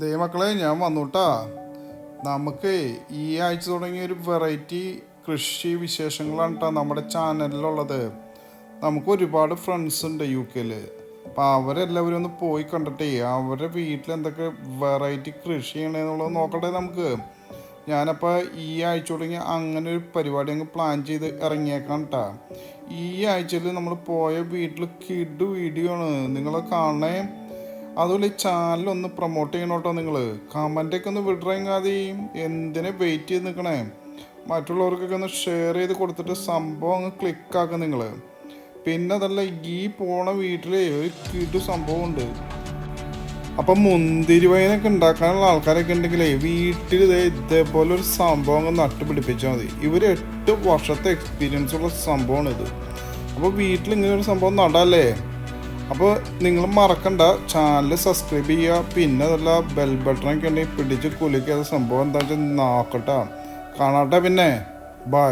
ദൈവമക്കളെ ഞാൻ വന്നുട്ടാ. നമുക്ക് ഈ ആഴ്ച തുടങ്ങിയ ഒരു വെറൈറ്റി കൃഷി വിശേഷങ്ങളാണ് കേട്ടോ നമ്മുടെ ചാനലിലുള്ളത്. നമുക്ക് ഒരുപാട് ഫ്രണ്ട്സ് ഉണ്ട് UK-ൽ. അപ്പം അവരെല്ലാവരും ഒന്ന് പോയി കണ്ടിട്ടേ അവരുടെ വീട്ടിൽ എന്തൊക്കെ വെറൈറ്റി കൃഷി ചെയ്യണമെന്നുള്ളത് നോക്കട്ടെ നമുക്ക്. ഞാനപ്പോൾ ഈ ആഴ്ച തുടങ്ങി അങ്ങനെ ഒരു പരിപാടി അങ്ങ് പ്ലാൻ ചെയ്ത് ഇറങ്ങിയേക്കാം കേട്ടോ. ഈ ആഴ്ചയിൽ നമ്മൾ പോയ വീട്ടിൽ കിഡ് വീഡിയോ ആണ് നിങ്ങൾ കാണണേ. അതുപോലെ ഈ ചാനലൊന്ന് പ്രൊമോട്ട് ചെയ്യണോട്ടോ. നിങ്ങൾ കമൻ്റൊക്കെ ഒന്ന് വിടറങ്ങാതെ എന്തിനെ വെയിറ്റ് ചെയ്ത് നിൽക്കണേ. മറ്റുള്ളവർക്കൊക്കെ ഒന്ന് ഷെയർ ചെയ്ത് കൊടുത്തിട്ട് സംഭവം അങ്ങ് ക്ലിക്കാക്കുക നിങ്ങൾ. പിന്നെ അതല്ല, ഈ പോണ വീട്ടിലെ ഒരു കിടു സംഭവമുണ്ട്. അപ്പം മുന്തിരി വയനൊക്കെ ഉണ്ടാക്കാനുള്ള ആൾക്കാരൊക്കെ ഉണ്ടെങ്കിലേ വീട്ടിൽ ഇതേപോലെ ഒരു സംഭവം അങ്ങ് നട്ടുപിടിപ്പിച്ചാൽ മതി. ഇവർ 8 വർഷത്തെ എക്സ്പീരിയൻസ് ഉള്ള സംഭവമാണ് ഇത്. അപ്പോൾ വീട്ടിൽ ഇങ്ങനെ ഒരു സംഭവം നടാല്ലേ. അപ്പോൾ നിങ്ങൾ മറക്കണ്ട, ചാനൽ സബ്സ്ക്രൈബ് ചെയ്യുക. പിന്നെ അതല്ല ബെൽ ബട്ടണൊക്കെ ഉണ്ടെങ്കിൽ പിടിച്ച് കുലുക്കിയത് സംഭവം എന്താ വെച്ചാൽ നോക്കട്ടെ, കാണാട്ടെ. പിന്നെ ബൈ.